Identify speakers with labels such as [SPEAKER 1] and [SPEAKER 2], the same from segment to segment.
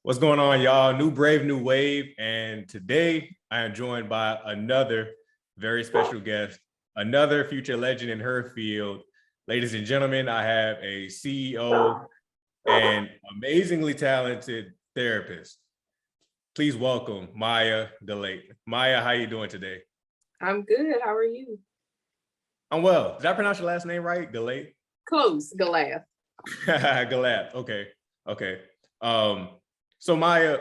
[SPEAKER 1] What's going on, y'all? New Brave, New Wave. And today I am joined by another very special guest, another future legend in her field. Ladies and gentlemen, I have a CEO and amazingly talented therapist. Please welcome Maya Galathe. Maya, how you doing today?
[SPEAKER 2] I'm good. How are you?
[SPEAKER 1] I'm well. Did I pronounce your last name right? Galathe?
[SPEAKER 2] Close, Galathe.
[SPEAKER 1] Galathe. Okay. So Maya,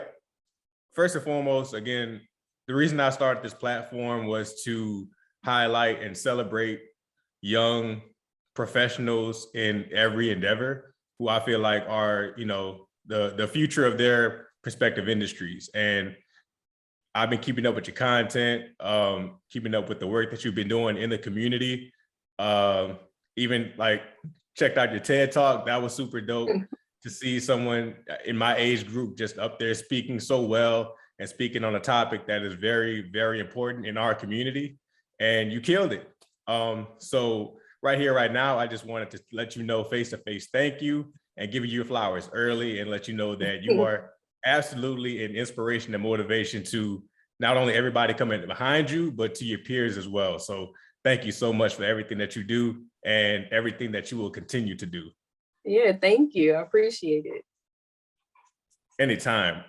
[SPEAKER 1] first and foremost, again, the reason I started this platform was to highlight and celebrate young professionals in every endeavor who I feel like are, the future of their respective industries. And I've been keeping up with your content, keeping up with the work that you've been doing in the community. Even like checked out your TED Talk. That was super dope to see someone in my age group just up there speaking so well and speaking on a topic that is very, very important in our community. And you killed it. So right here, right now, I just wanted to let you know face to face, thank you, and give you your flowers early and let you know that you are absolutely an inspiration and motivation to not only everybody coming behind you, but to your peers as well. So thank you so much for everything that you do and everything that you will continue to do.
[SPEAKER 2] Yeah, thank you. I appreciate it.
[SPEAKER 1] Anytime.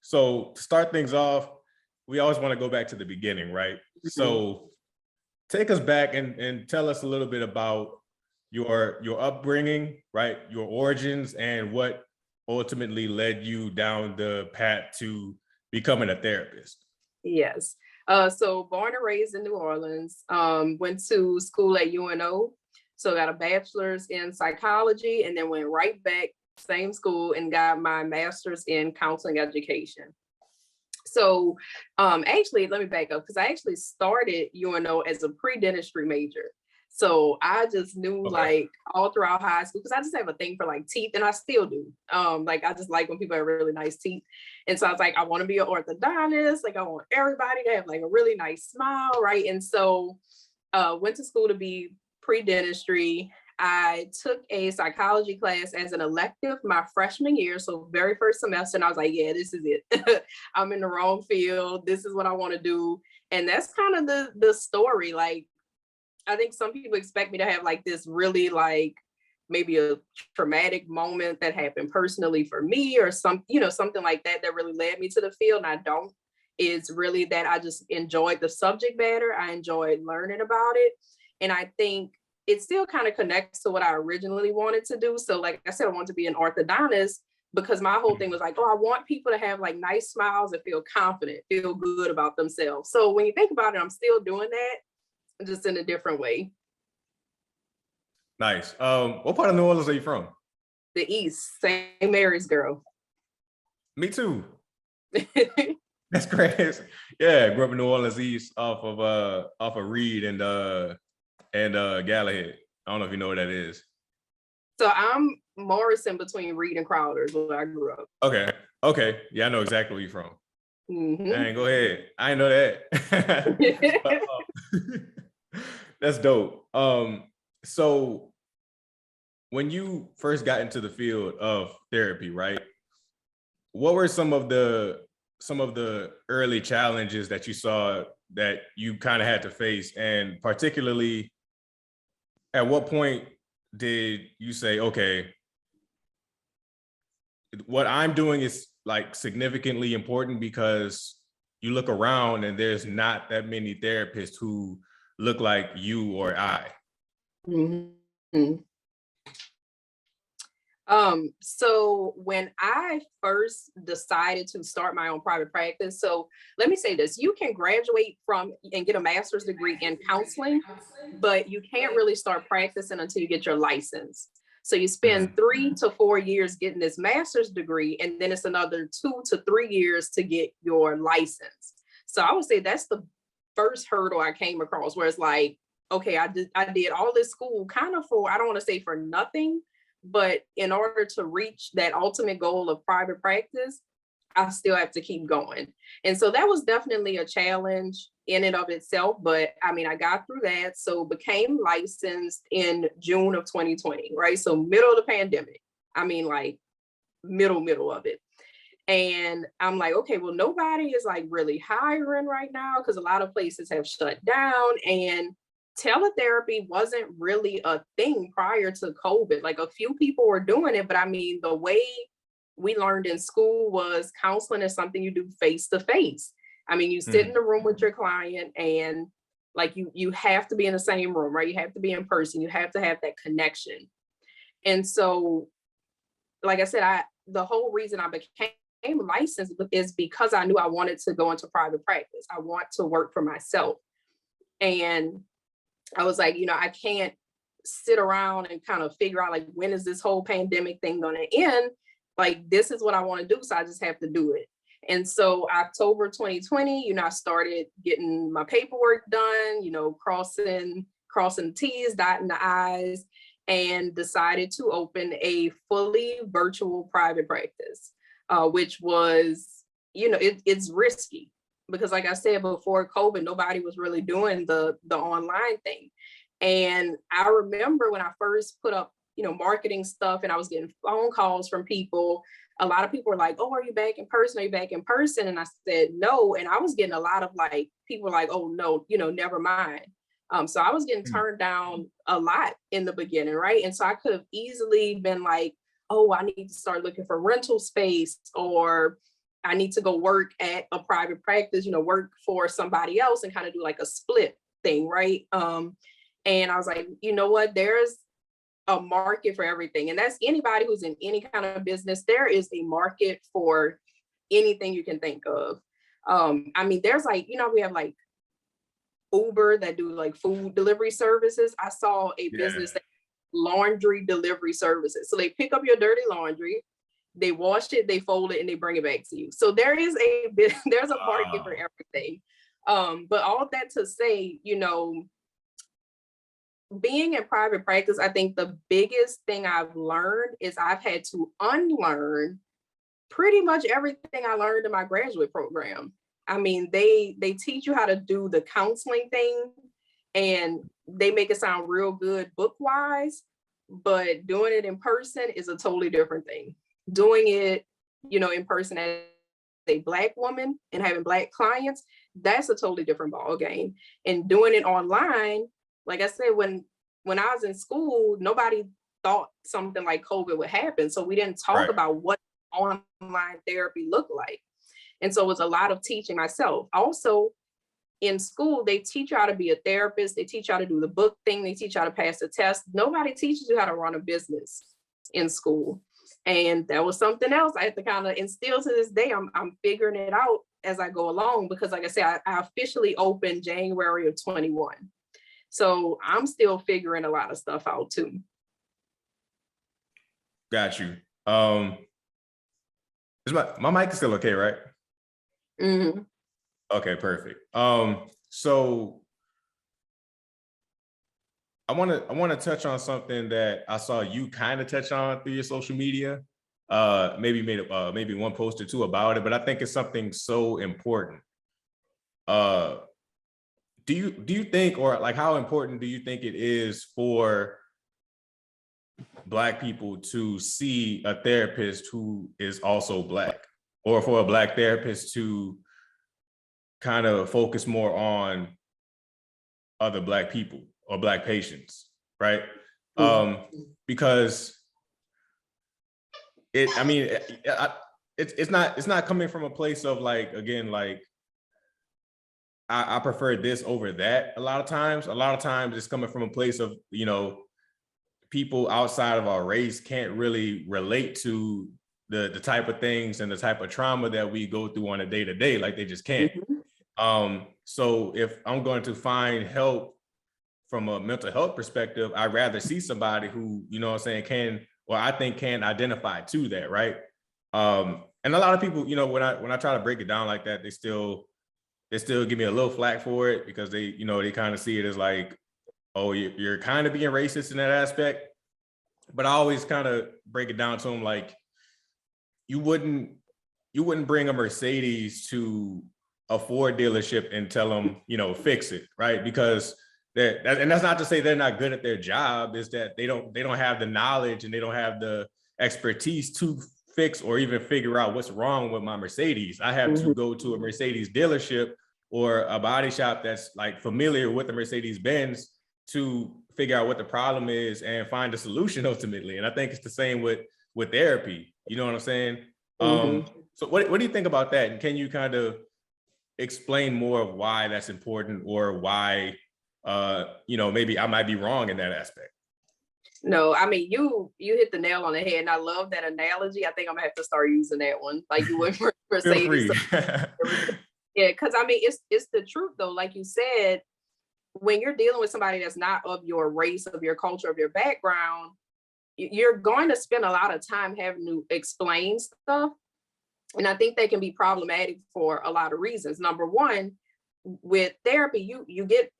[SPEAKER 1] So to start things off, we always want to go back to the beginning, right? Mm-hmm. So take us back and tell us a little bit about your upbringing, right? Your origins and what ultimately led you down the path to becoming a therapist.
[SPEAKER 2] Yes. So born and raised in New Orleans, went to school at UNO. So got a bachelor's in psychology and then went right back, same school, and got my master's in counseling education. So actually, let me back up because I actually started UNO as a pre-dentistry major. So I just knew like all throughout high school, because I just have a thing for like teeth, and I still do. Like I just like when people have really nice teeth. And so I was like, I want to be an orthodontist. Like I want everybody to have like a really nice smile, right? And so went to school to be pre-dentistry. I took a psychology class as an elective my freshman year. So very first semester, and I was like, yeah, this is it. I'm in the wrong field. This is what I want to do. And that's kind of the story. Like, I think some people expect me to have like this really like maybe a traumatic moment that happened personally for me or something like that really led me to the field. And I don't. It's really that I just enjoyed the subject matter. I enjoyed learning about it. And I think it still kind of connects to what I originally wanted to do. So like I said, I wanted to be an orthodontist because my whole thing was like, I want people to have like nice smiles and feel confident, feel good about themselves. So when you think about it, I'm still doing that, just in a different way.
[SPEAKER 1] Nice. What part of New Orleans are you from?
[SPEAKER 2] The East, St. Mary's girl.
[SPEAKER 1] Me too. That's crazy. Yeah, grew up in New Orleans East off of Reed and Galathe. I don't know if you know what that is.
[SPEAKER 2] So I'm Morrison between Reed and Crowder is where I grew up.
[SPEAKER 1] Okay. Yeah, I know exactly where you're from.
[SPEAKER 2] Mm-hmm.
[SPEAKER 1] Dang, go ahead. I didn't know that. That's dope. So when you first got into the field of therapy, right? What were some of the early challenges that you saw that you kind of had to face, and particularly at what point did you say, okay, what I'm doing is like significantly important, because you look around and there's not that many therapists who look like you or I?
[SPEAKER 2] Mm-hmm. So when I first decided to start my own private practice, so let me say this, you can graduate from and get a master's degree in counseling, but you can't really start practicing until you get your license. So you spend 3 to 4 years getting this master's degree, and then it's another 2 to 3 years to get your license. So I would say that's the first hurdle I came across, where it's like, okay, I did all this school kind of for, I don't want to say for nothing, but in order to reach that ultimate goal of private practice, I still have to keep going. And so that was definitely a challenge in and of itself. But I mean, I got through that. So became licensed in June of 2020, right? So middle of the pandemic. I mean, like middle of it. And I'm like, okay, well, nobody is like really hiring right now because a lot of places have shut down, and teletherapy wasn't really a thing prior to COVID. Like a few people were doing it, but I mean, the way we learned in school was counseling is something you do face to face. I mean, you sit in the room with your client, and like you have to be in the same room, right? You have to be in person. You have to have that connection. And so, like I said, the whole reason I became licensed is because I knew I wanted to go into private practice. I want to work for myself. And I was like, I can't sit around and kind of figure out like, when is this whole pandemic thing going to end? Like, this is what I want to do. So I just have to do it. And so October 2020, I started getting my paperwork done, crossing the T's, dotting the I's, and decided to open a fully virtual private practice, which was, it's risky because like I said, before COVID, nobody was really doing the online thing. And I remember when I first put up, marketing stuff, and I was getting phone calls from people. A lot of people were like, oh, are you back in person? Are you back in person? And I said, no. And I was getting a lot of like, people were like, oh no, never mind. So I was getting turned down a lot in the beginning, right? And so I could have easily been like, oh, I need to start looking for rental space, or I need to go work at a private practice, work for somebody else and kind of do like a split thing, right? And I was like, you know what? There's a market for everything. And that's anybody who's in any kind of business. There is a market for anything you can think of. I mean, there's like, we have like Uber that do like food delivery services. I saw a business that laundry delivery services. So they pick up your dirty laundry, they wash it, they fold it, and they bring it back to you. So there's a market for everything. But all of that to say, being in private practice, I think the biggest thing I've learned is I've had to unlearn pretty much everything I learned in my graduate program. I mean, they teach you how to do the counseling thing, and they make it sound real good book wise, but doing it in person is a totally different thing. Doing it, in person as a Black woman and having Black clients, that's a totally different ball game. And doing it online, like I said, when I was in school, nobody thought something like COVID would happen. So we didn't talk about what online therapy looked like. And so it was a lot of teaching myself. Also, in school, they teach you how to be a therapist. They teach you how to do the book thing. They teach you how to pass the test. Nobody teaches you how to run a business in school. And that was something else I had to kind of instill to this day. I'm figuring it out as I go along, because like I said, I officially opened January of 21. So I'm still figuring a lot of stuff out too.
[SPEAKER 1] Got you. Is my mic is still okay, right?
[SPEAKER 2] Mm-hmm.
[SPEAKER 1] Okay, perfect. So I want to touch on something that I saw you kind of touch on through your social media. Maybe made maybe one post or two about it, but I think it's something so important. Do you think, or like, how important do you think it is for Black people to see a therapist who is also Black, or for a Black therapist to kind of focus more on other Black people or Black patients, right? Because it's not coming from a place of like, again, like, I prefer this over that. A lot of times it's coming from a place of, people outside of our race can't really relate to the type of things and the type of trauma that we go through on a day-to-day, like they just can't. So if I'm going to find help from a mental health perspective, I'd rather see somebody who, I think can identify to that, right? And a lot of people, when I try to break it down like that, they still give me a little flack for it, because they kind of see it as like, oh, you're kind of being racist in that aspect. But I always kind of break it down to them like, you wouldn't bring a Mercedes to a Ford dealership and tell them, fix it, right? Because and that's not to say they're not good at their job, is that they don't have the knowledge and they don't have the expertise to fix or even figure out what's wrong with my Mercedes. I have to go to a Mercedes dealership or a body shop that's like familiar with the Mercedes Benz to figure out what the problem is and find a solution ultimately. And I think it's the same with therapy. You know what I'm saying? So what do you think about that? And can you kind of explain more of why that's important, or why, maybe I might be wrong in that aspect?
[SPEAKER 2] No, I mean, you hit the nail on the head, and I love that analogy. I think I'm gonna have to start using that one, like you went for
[SPEAKER 1] Feel
[SPEAKER 2] Mercedes.
[SPEAKER 1] free.
[SPEAKER 2] Yeah, because I mean, it's the truth though. Like you said, when you're dealing with somebody that's not of your race, of your culture, of your background, you're going to spend a lot of time having to explain stuff. And I think they can be problematic for a lot of reasons. Number one, with therapy, you get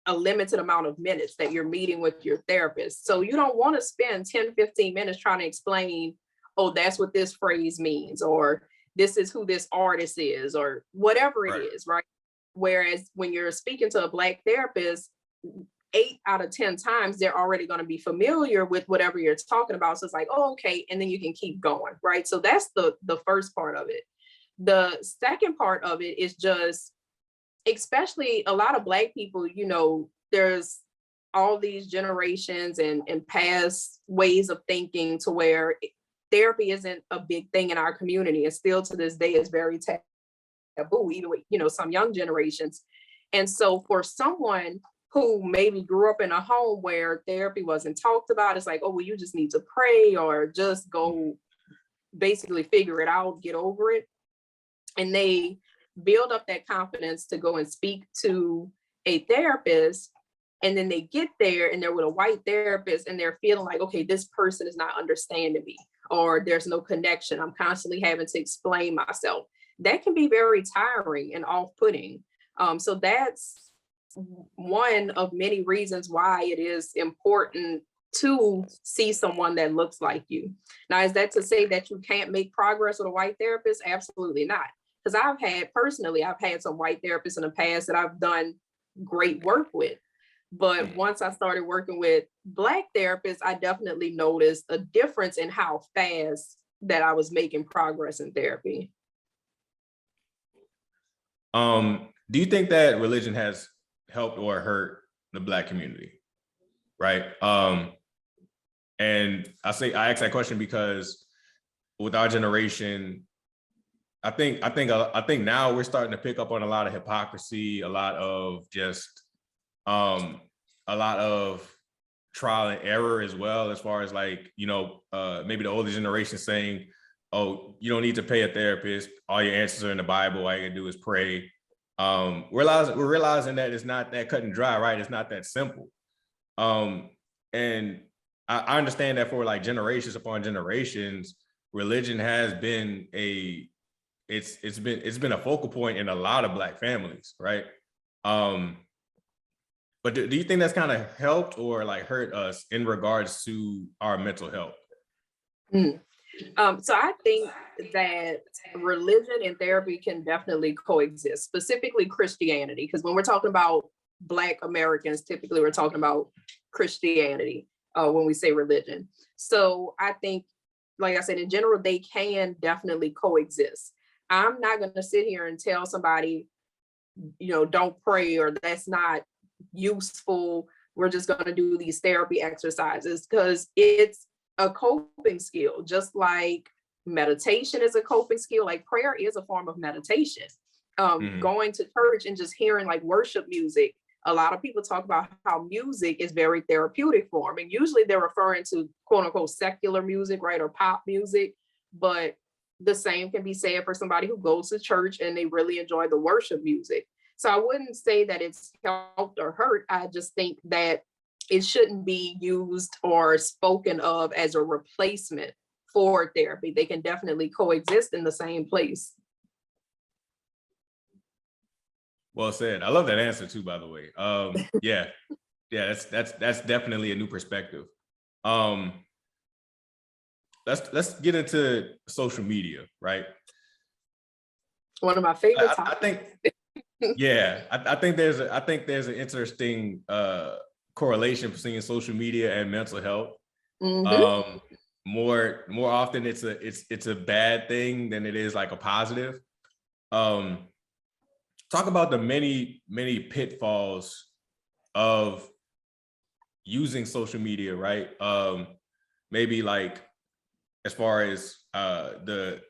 [SPEAKER 2] a limited amount of minutes that you're meeting with your therapist. So you don't want to spend 10, 15 minutes trying to explain, oh, that's what this phrase means, or this is who this artist is, or whatever it is, right? Whereas when you're speaking to a Black therapist, 8 out of 10 times, they're already going to be familiar with whatever you're talking about. So it's like, oh, okay. And then you can keep going, right? So that's the first part of it. The second part of it is just, especially a lot of Black people, there's all these generations and past ways of thinking to where therapy isn't a big thing in our community. And still to this day is very taboo, even with, some young generations. And so for someone who maybe grew up in a home where therapy wasn't talked about, it's like, oh, well, you just need to pray or just go basically figure it out, get over it. And they build up that confidence to go and speak to a therapist. And then they get there and they're with a white therapist and they're feeling like, okay, this person is not understanding me, or there's no connection. I'm constantly having to explain myself. That can be very tiring and off-putting. So that's one of many reasons why it is important to see someone that looks like you. Now, is that to say that you can't make progress with a white therapist? Absolutely not. Because I've had some white therapists in the past that I've done great work with. But once I started working with Black therapists, I definitely noticed a difference in how fast that I was making progress in therapy.
[SPEAKER 1] Do you think that religion has helped or hurt the Black community? Right. And I ask that question because with our generation, I think now we're starting to pick up on a lot of hypocrisy, a lot of just a lot of trial and error as well, as far as like, maybe the older generation saying, oh, you don't need to pay a therapist. All your answers are in the Bible. All you gotta do is pray. We're realizing that it's not that cut and dry, right? It's not that simple. And I understand that for like generations upon generations, religion has been it's been a focal point in a lot of Black families, right? But do you think that's kind of helped or like hurt us in regards to our mental health?
[SPEAKER 2] So I think that religion and therapy can definitely coexist, specifically Christianity, because when we're talking about Black Americans, typically we're talking about Christianity when we say religion. So I think, like I said, in general, they can definitely coexist. I'm not going to sit here and tell somebody, don't pray, or that's not useful. We're just going to do these therapy exercises, because it's a coping skill, just like meditation is a coping skill. Like prayer is a form of meditation. Going to church and just hearing like worship music. A lot of people talk about how music is very therapeutic for them. And usually they're referring to quote unquote secular music, right? Or pop music. But the same can be said for somebody who goes to church and they really enjoy the worship music. So I wouldn't say that it's helped or hurt. I just think that it shouldn't be used or spoken of as a replacement for therapy. They can definitely coexist in the same place.
[SPEAKER 1] Well said. I love that answer too, by the way. Yeah, that's definitely a new perspective. Let's get into social media, right?
[SPEAKER 2] One of my favorite
[SPEAKER 1] topics. I think, yeah, I think there's an interesting correlation between social media and mental health. more often it's a bad thing than it is like a positive. Talk about the many pitfalls of using social media, right? Maybe like as far as the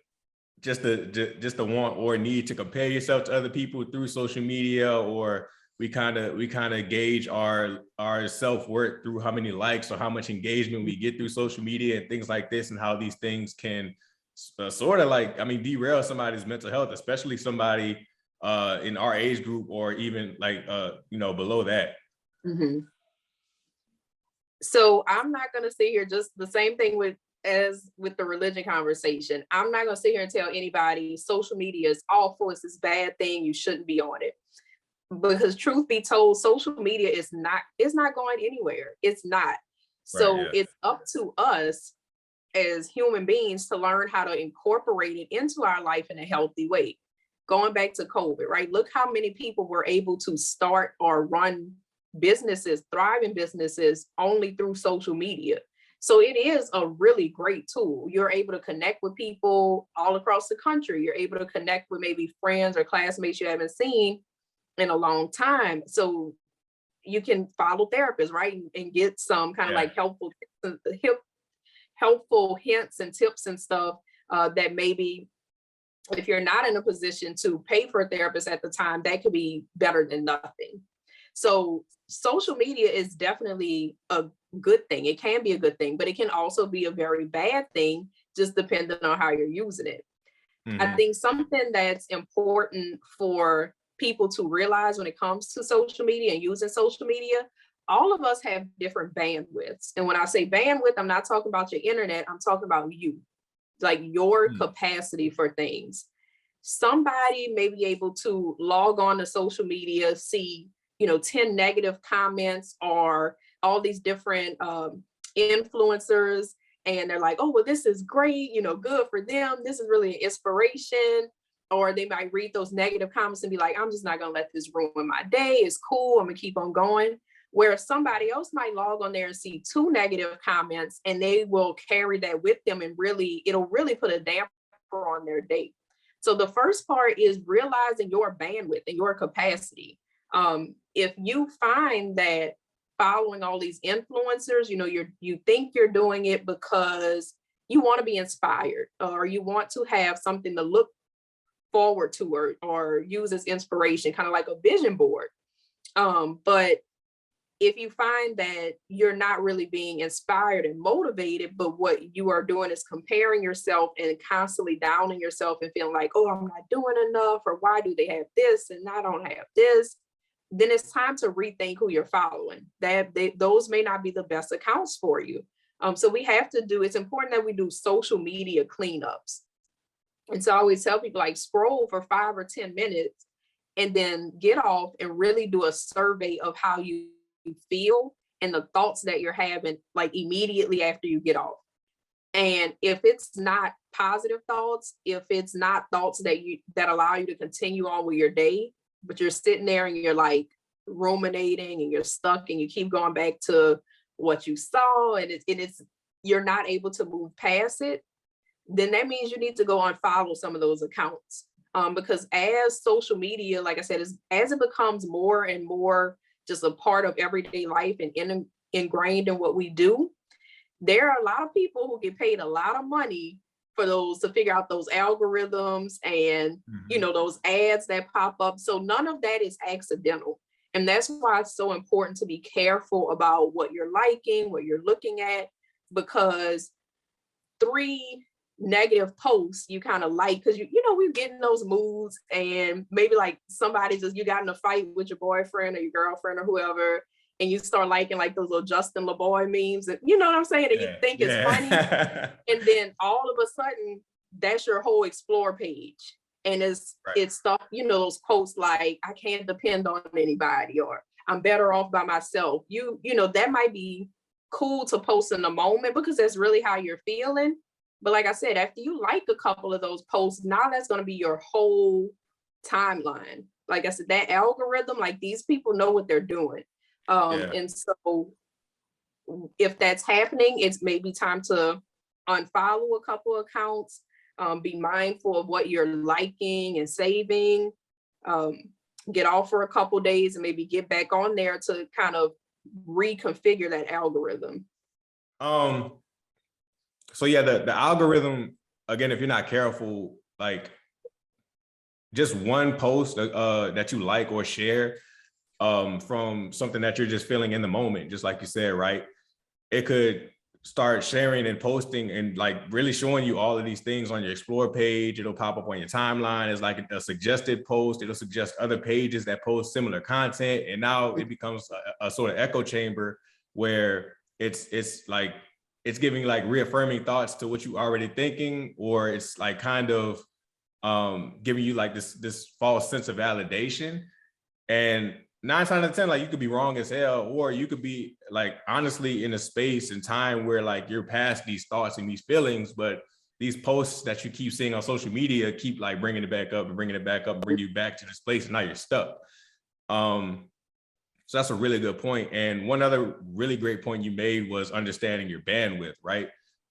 [SPEAKER 1] want or need to compare yourself to other people through social media, or we kind of gauge our self-worth through how many likes or how much engagement we get through social media and things like this, and how these things can sort of like, I mean, derail somebody's mental health, especially somebody in our age group, or even like below that.
[SPEAKER 2] Mm-hmm. So I'm not going to sit here, just the same thing with the religion conversation. I'm not going to sit here and tell anybody social media is awful, it's this bad thing, you shouldn't be on it. Because truth be told, social media is not going anywhere. It's not. So
[SPEAKER 1] Right, yeah.
[SPEAKER 2] It's up to us as human beings to learn how to incorporate it into our life in a healthy way. Going back to COVID, right? Look how many people were able to start or run businesses, thriving businesses, only through social media. So it is a really great tool. You're able to connect with people all across the country. You're able to connect with maybe friends or classmates you haven't seen in a long time. So you can follow therapists, right? And get some kind of like helpful hints and tips and stuff that maybe if you're not in a position to pay for a therapist at the time, that could be better than nothing. So social media is definitely a good thing. It can be a good thing, but it can also be a very bad thing, just depending on how you're using it.
[SPEAKER 1] Mm-hmm.
[SPEAKER 2] I think something that's important for people to realize when it comes to social media and using social media, all of us have different bandwidths. And when I say bandwidth, I'm not talking about your internet, I'm talking about you, like your capacity for things. Somebody may be able to log on to social media, see 10 negative comments or all these different influencers, and they're like, oh, well, this is great, good for them, this is really an inspiration. Or they might read those negative comments and be like, I'm just not gonna let this ruin my day, it's cool, I'm gonna keep on going. Whereas somebody else might log on there and see 2 negative comments, and they will carry that with them, and it'll really put a damper on their day. So the first part is realizing your bandwidth and your capacity. If you find that following all these influencers, you think you're doing it because you want to be inspired, or you want to have something to look forward to, or use as inspiration, kind of like a vision board. But if you find that you're not really being inspired and motivated, but what you are doing is comparing yourself and constantly downing yourself and feeling like, oh, I'm not doing enough, or why do they have this and I don't have this, then it's time to rethink who you're following. Those may not be the best accounts for you. So it's important that we do social media cleanups. And so I always tell people, like, scroll for 5 or 10 minutes and then get off and really do a survey of how you feel and the thoughts that you're having, like, immediately after you get off. And if it's not positive thoughts, if it's not thoughts that allow you to continue on with your day, but you're sitting there and you're like ruminating and you're stuck and you keep going back to what you saw, and you're not able to move past it, then that means you need to go unfollow some of those accounts. Because as social media, like I said, as it becomes more and more just a part of everyday life and ingrained in what we do, there are a lot of people who get paid a lot of money for to figure out those algorithms and those ads that pop up. So none of that is accidental. And that's why it's so important to be careful about what you're liking, what you're looking at, because 3 negative posts you kind of like, because we're getting those moods, and maybe like you got in a fight with your boyfriend or your girlfriend or whoever, and you start liking like those little Justin LeBoy memes, and you know what I'm saying, and you think it's funny, and then all of a sudden that's your whole explore page, and it's stuff, those posts like, I can't depend on anybody, or I'm better off by myself. That might be cool to post in the moment because that's really how you're feeling. But like I said, after you like a couple of those posts, now that's going to be your whole timeline. Like I said, that algorithm, like, these people know what they're doing. And so if that's happening, it's maybe time to unfollow a couple accounts, be mindful of what you're liking and saving, get off for a couple days and maybe get back on there to kind of reconfigure that algorithm.
[SPEAKER 1] So yeah, the algorithm, again, if you're not careful, like just one post that you like or share from something that you're just feeling in the moment, just like you said, right? It could start sharing and posting and like really showing you all of these things on your explore page. It'll pop up on your timeline as like a suggested post. It'll suggest other pages that post similar content. And now it becomes a sort of echo chamber where it's like, it's giving like reaffirming thoughts to what you already thinking, or it's like kind of giving you like this false sense of validation. And 9 times out of 10, like you could be wrong as hell, or you could be like honestly in a space and time where like you're past these thoughts and these feelings, but these posts that you keep seeing on social media keep like bringing it back up and bringing it back up, and bring you back to this place, and now you're stuck. So that's a really good point. And one other really great point you made was understanding your bandwidth, right?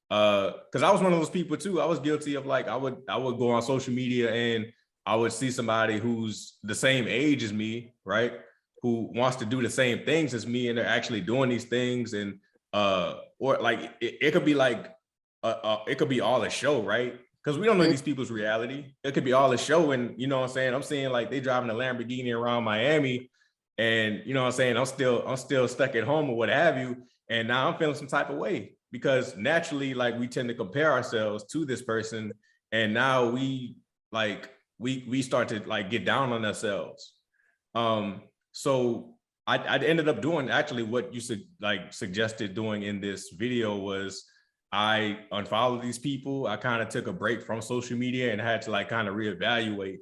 [SPEAKER 1] Because I was one of those people too. I was guilty of like, I would go on social media and I would see somebody who's the same age as me, right? Who wants to do the same things as me, and they're actually doing these things. And or like it could be like it could be all a show, right? Because we don't know these people's reality. It could be all a show. And you know what I'm saying? I'm seeing like they driving a Lamborghini around Miami, and you know what I'm saying? I'm still stuck at home or what have you. And now I'm feeling some type of way, because naturally, like we tend to compare ourselves to this person. And now we start to like get down on ourselves. So I ended up doing actually what you suggested doing in this video was I unfollowed these people. I kind of took a break from social media and had to like kind of reevaluate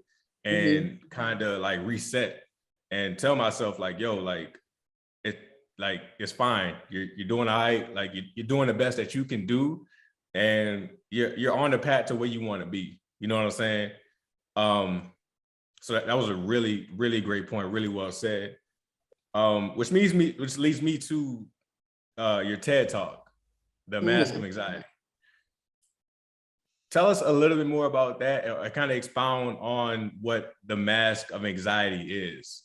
[SPEAKER 1] and kind of like reset and tell myself like, yo, it's fine. You're doing all right. Like you're doing the best that you can do, and you're on the path to where you want to be. You know what I'm saying? So that was a really, really great point. Really well said. Which leads me to your TED Talk, The Mask of Anxiety. Tell us a little bit more about that, or kind of expound on what the mask of anxiety is.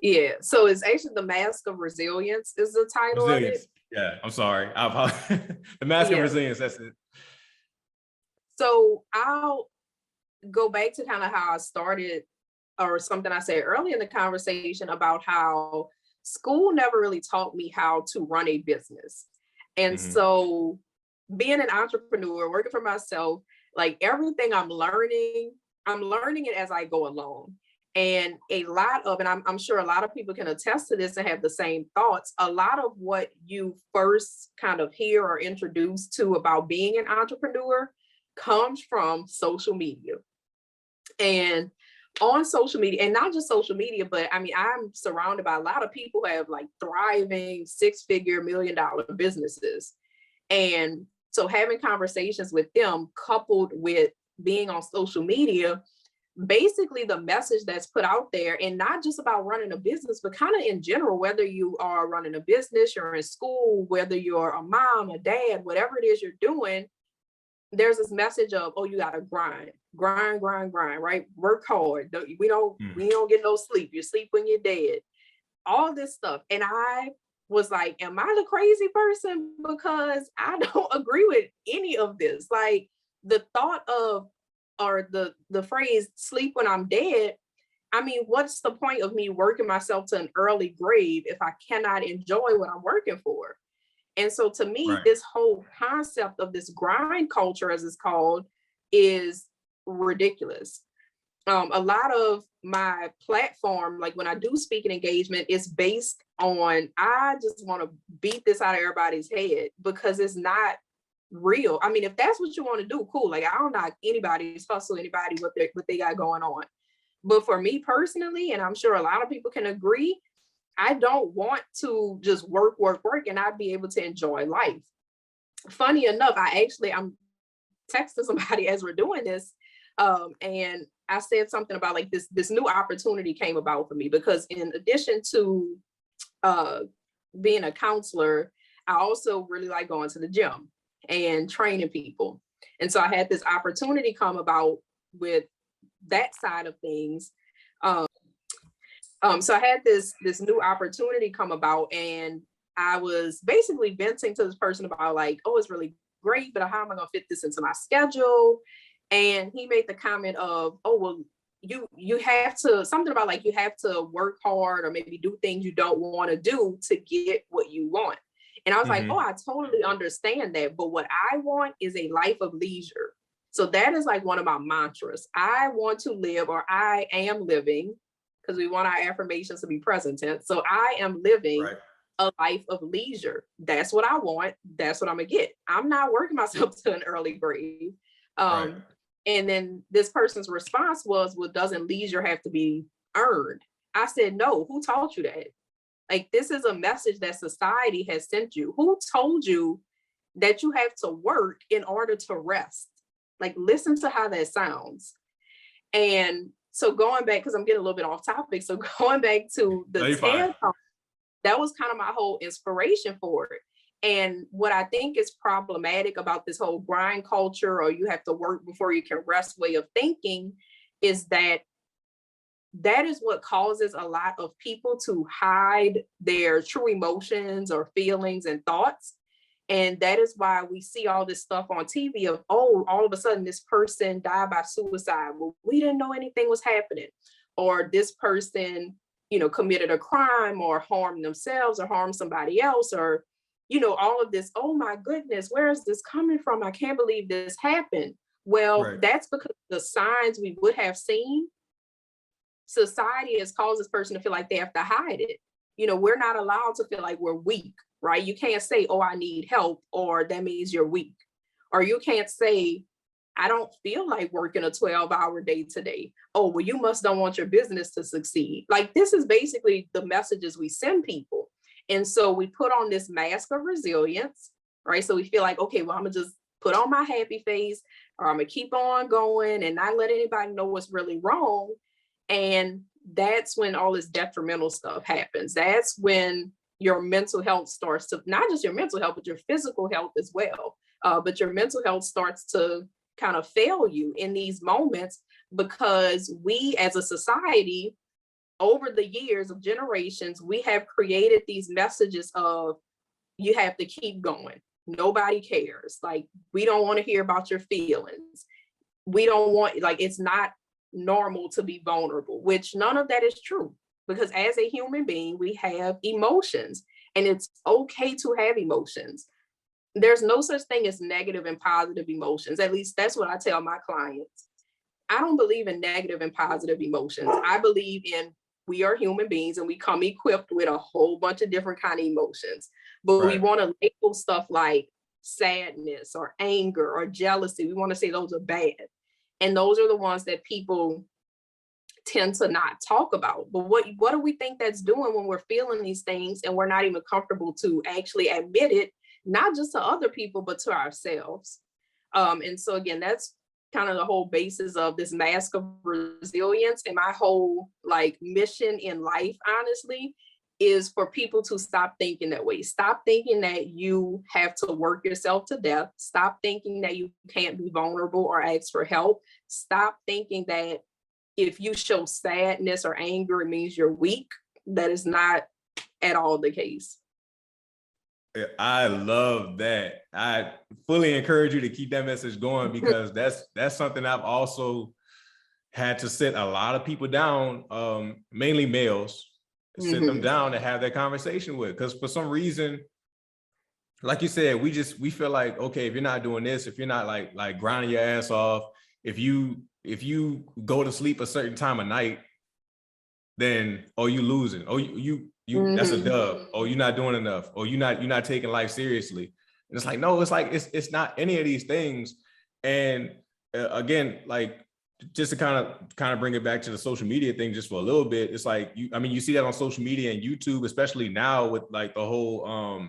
[SPEAKER 2] Yeah, so it's actually The Mask of Resilience is the title of it.
[SPEAKER 1] Yeah, I'm sorry. I apologize. The Mask of Resilience, that's it.
[SPEAKER 2] So I'll go back to kind of how I started, or something I said earlier in the conversation about how school never really taught me how to run a business. And so being an entrepreneur, working for myself, like everything I'm learning it as I go along. And I'm sure a lot of people can attest to this and have the same thoughts. A lot of what you first kind of hear or introduced to about being an entrepreneur comes from social media. And on social media, and not just social media, but I mean, I'm surrounded by a lot of people who have like thriving 6-figure, $1 million businesses. And so having conversations with them coupled with being on social media, basically the message that's put out there, and not just about running a business, but kind of in general, whether you are running a business, you're in school, whether you're a mom, a dad, whatever it is you're doing, there's this message of, oh, you gotta grind, right? Work hard. We don't get no sleep. You sleep when you're dead. All this stuff. And I was like, am I the crazy person? Because I don't agree with any of this. Like the thought of, or the phrase sleep when I'm dead. I mean, what's the point of me working myself to an early grave if I cannot enjoy what I'm working for? And so to me, this whole concept of this grind culture, as it's called, is ridiculous. A lot of my platform, like when I do speaking engagement, is based on, I just want to beat this out of everybody's head because it's not real. I mean, if that's what you want to do, cool. Like I don't knock anybody's hustle, anybody what they got going on. But for me personally, and I'm sure a lot of people can agree, I don't want to just work and not be able to enjoy life. Funny enough, I'm texting somebody as we're doing this, and I said something about like this new opportunity came about for me, because in addition to being a counselor, I also really like going to the gym. and training people. And so I had this opportunity come about with that side of things. So I had this new opportunity come about, and I was basically venting to this person about like, oh, it's really great, but how am I going to fit this into my schedule? And he made the comment of, oh, well, you have to, something about like you have to work hard or maybe do things you don't want to do to get what you want. And I was like, oh, I totally understand that. But what I want is a life of leisure. So that is like one of my mantras. I want to live, or I am living, because we want our affirmations to be present tense. So I am living a life of leisure. That's what I want. That's what I'm gonna get. I'm not working myself to an early grave. And then this person's response was, well, doesn't leisure have to be earned? I said, no, who taught you that? Like, this is a message that society has sent you. Who told you that you have to work in order to rest? Like, listen to how that sounds. And so going back, because I'm getting a little bit off topic. So going back to the TED Talk, that was kind of my whole inspiration for it. And what I think is problematic about this whole grind culture, or you have to work before you can rest way of thinking, is that is what causes a lot of people to hide their true emotions or feelings and thoughts. And that is why we see all this stuff on TV of, oh, all of a sudden this person died by suicide. Well, we didn't know anything was happening. Or this person, committed a crime or harmed themselves or harmed somebody else, or, all of this. Oh my goodness, where is this coming from? I can't believe this happened. Well, that's because the signs we would have seen, society has caused this person to feel like they have to hide it. We're not allowed to feel like we're weak, right? You can't say, oh, I need help, or that means you're weak. Or you can't say, I don't feel like working a 12-hour day today. Oh, well, you must don't want your business to succeed. Like, this is basically the messages we send people. And so we put on this mask of resilience, right? So we feel like, okay, well, I'm gonna just put on my happy face, or I'm gonna keep on going and not let anybody know what's really wrong. And that's when all this detrimental stuff happens. That's when your mental health starts to, not just your mental health, but your physical health as well. But your mental health starts to kind of fail you in these moments, because we as a society, over the years of generations, we have created these messages of, you have to keep going. Nobody cares. Like, we don't want to hear about your feelings. We don't want, like, it's not normal to be vulnerable, which none of that is true, because as a human being, we have emotions, and it's okay to have emotions. There's no such thing as negative and positive emotions. At least that's what I tell my clients. I don't believe in negative and positive emotions. I believe in, we are human beings and we come equipped with a whole bunch of different kind of emotions, but we want to label stuff like sadness or anger or jealousy. We want to say those are bad. And those are the ones that people tend to not talk about. But what do we think that's doing when we're feeling these things and we're not even comfortable to actually admit it, not just to other people, but to ourselves? And so again, that's kind of the whole basis of this mask of resilience. And my whole mission in life, honestly, is for people to stop thinking that way. Stop thinking that you have to work yourself to death. Stop thinking that you can't be vulnerable or ask for help. Stop thinking that if you show sadness or anger, it means you're weak. That is not at all the case.
[SPEAKER 1] I love that. I fully encourage you to keep that message going, because that's something I've also had to sit a lot of people down, mainly males, sit them down and have that conversation with. Because for some reason, like you said, we feel like, okay, if you're not doing this, if you're not like grinding your ass off, if you go to sleep a certain time of night, then you losing. You that's a dub. You're not doing enough. You're not taking life seriously. And it's like, no, it's not any of these things. And again, like, just to kind of bring it back to the social media thing just for a little bit, it's like, you see that on social media and YouTube, especially now with like the whole,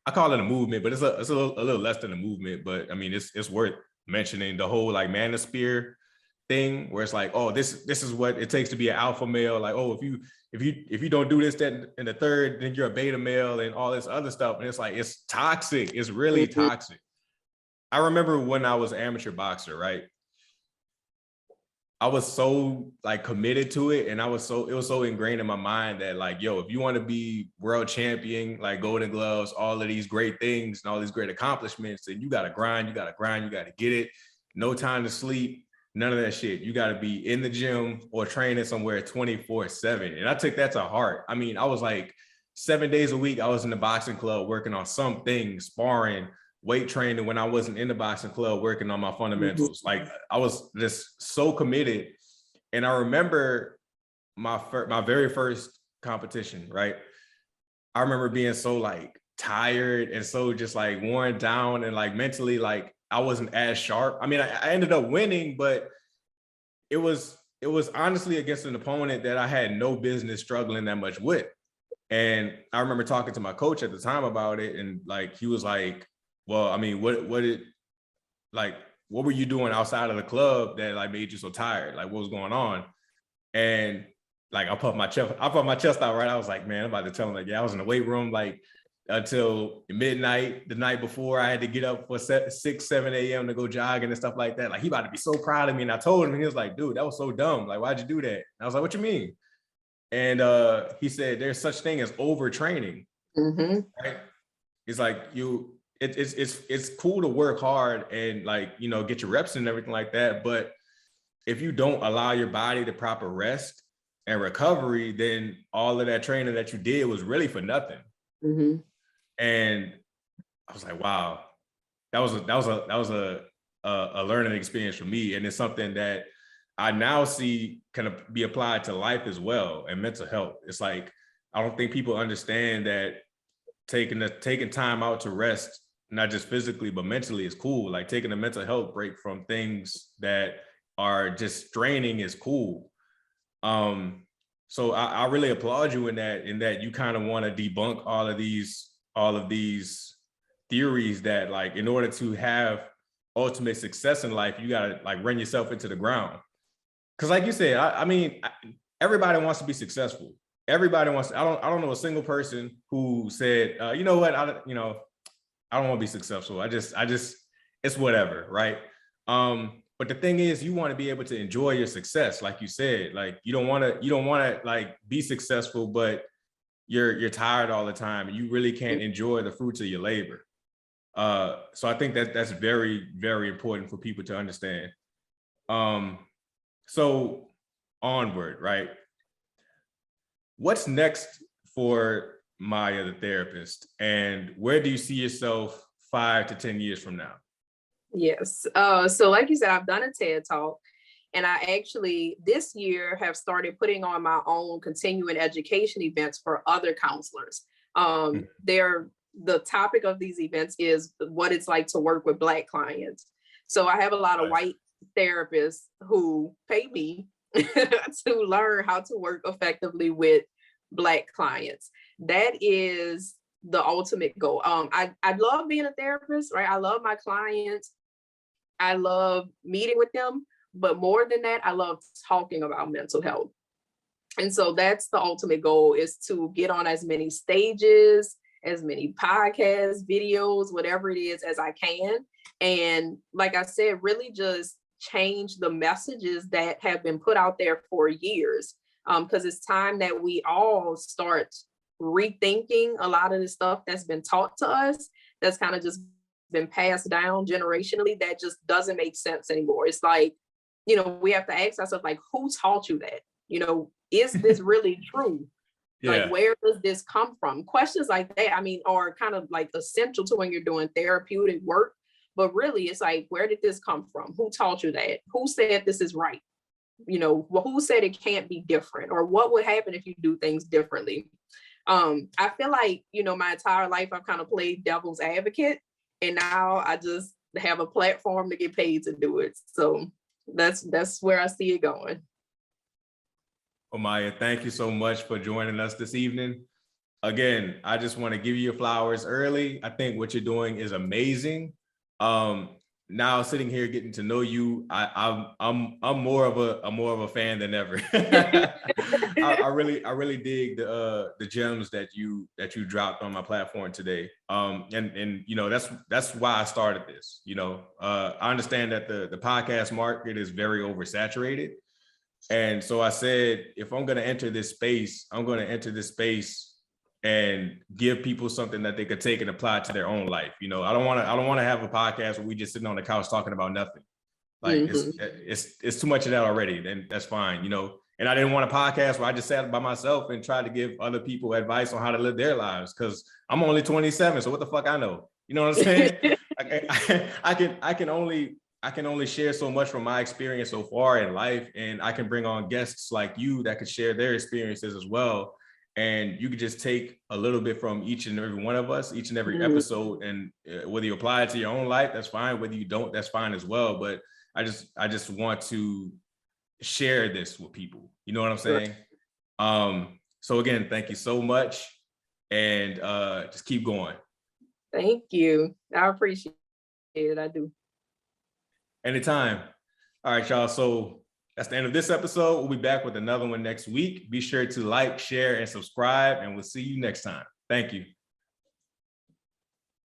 [SPEAKER 1] I call it a movement, but it's a little less than a movement, but I mean, it's worth mentioning, the whole like manosphere thing, where it's like, oh, this is what it takes to be an alpha male. Like, oh, if you don't do this, that, and the third, then you're a beta male and all this other stuff. And it's like, it's toxic. It's really toxic. I remember when I was an amateur boxer, right? I was so like committed to it, and it was so ingrained in my mind that like, yo, if you want to be world champion, like Golden Gloves, all of these great things and all these great accomplishments, then you gotta grind, you gotta get it. No time to sleep, none of that shit. You gotta be in the gym or training somewhere 24/7. And I took that to heart. I mean, I was like 7 days a week, I was in the boxing club working on something, sparring, weight training when I wasn't in the boxing club, working on my fundamentals. Like I was just so committed. And I remember my very first competition, right? I remember being so like tired and so just like worn down and like mentally, like I wasn't as sharp. I mean, I ended up winning, but it was honestly against an opponent that I had no business struggling that much with. And I remember talking to my coach at the time about it, and like he was like, well, I mean, what were you doing outside of the club that like made you so tired? Like what was going on? And like I puffed my chest out, right? I was like, man, I'm about to tell him like, yeah, I was in the weight room like until midnight the night before. I had to get up for 6, 7 a.m. to go jogging and stuff like that. Like he about to be so proud of me. And I told him, and he was like, dude, that was so dumb. Like, why'd you do that? And I was like, what you mean? And he said, there's such thing as overtraining, right? It's like it's cool to work hard and like, you know, get your reps and everything like that. But if you don't allow your body the proper rest and recovery, then all of that training that you did was really for nothing. And I was like, wow, that was a learning experience for me. And it's something that I now see can be applied to life as well and mental health. It's like, I don't think people understand that taking time out to rest, not just physically, but mentally is cool. Like taking a mental health break from things that are just straining is cool. So I really applaud you in that you kind of want to debunk all of these theories that like, in order to have ultimate success in life, you got to like run yourself into the ground. Cause like you said, I mean, everybody wants to be successful. Everybody wants, I don't know a single person who said, you know what, I don't want to be successful. I just, it's whatever, right? But the thing is, you want to be able to enjoy your success. Like you said, like you don't want to like be successful, but you're tired all the time and you really can't enjoy the fruits of your labor. So I think that's very, very important for people to understand. So onward, right? What's next for Maya, the therapist, and where do you see yourself 5 to 10 years from now?
[SPEAKER 2] Yes. So like you said, I've done a TED Talk, and I actually this year have started putting on my own continuing education events for other counselors. The topic of these events is what it's like to work with Black clients. So I have a lot of white therapists who pay me to learn how to work effectively with Black clients. That is the ultimate goal. I love being a therapist, right? I love my clients. I love meeting with them, but more than that, I love talking about mental health. And so that's the ultimate goal, is to get on as many stages, as many podcasts, videos, whatever it is as I can. And like I said, really just change the messages that have been put out there for years. Because it's time that we all start rethinking a lot of the stuff that's been taught to us, that's kind of just been passed down generationally, that just doesn't make sense anymore. It's like, you know, we have to ask ourselves, like, who taught you that? You know, is this really true? Like, where does this come from? Questions like that, I mean, are kind of like essential to when you're doing therapeutic work. But really, it's like, where did this come from? Who taught you that? Who said this is right? You know, who said it can't be different? Or what would happen if you do things differently? I feel like, you know, my entire life I've kind of played devil's advocate, and now I just have a platform to get paid to do it. So that's where I see it going.
[SPEAKER 1] Well, Maya, thank you so much for joining us this evening. Again, I just want to give you your flowers early. I think what you're doing is amazing. now sitting here getting to know you, I'm more of a fan than ever. I really dig the gems that you dropped on my platform today. And you know, that's why I started this. You know, I understand that the podcast market is very oversaturated. And so I said, if I'm going to enter this space, I'm going to enter this space and give people something that they could take and apply to their own life. You know, I don't want to have a podcast where we just sitting on the couch talking about nothing. Like it's too much of that already. Then that's fine, you know. And I didn't want a podcast where I just sat by myself and tried to give other people advice on how to live their lives, because I'm only 27, so what the fuck I know? You know what I'm saying? I can only share so much from my experience so far in life, and I can bring on guests like you that could share their experiences as well. And you could just take a little bit from each and every one of us, each and every episode, and whether you apply it to your own life, that's fine. Whether you don't, that's fine as well. But I just want to share this with people. You know what I'm saying? So again, thank you so much, and just keep going.
[SPEAKER 2] Thank you. I appreciate it. I do.
[SPEAKER 1] Anytime. All right, y'all. So that's the end of this episode. We'll be back with another one next week. Be sure to like, share, and subscribe, and we'll see you next time. Thank you.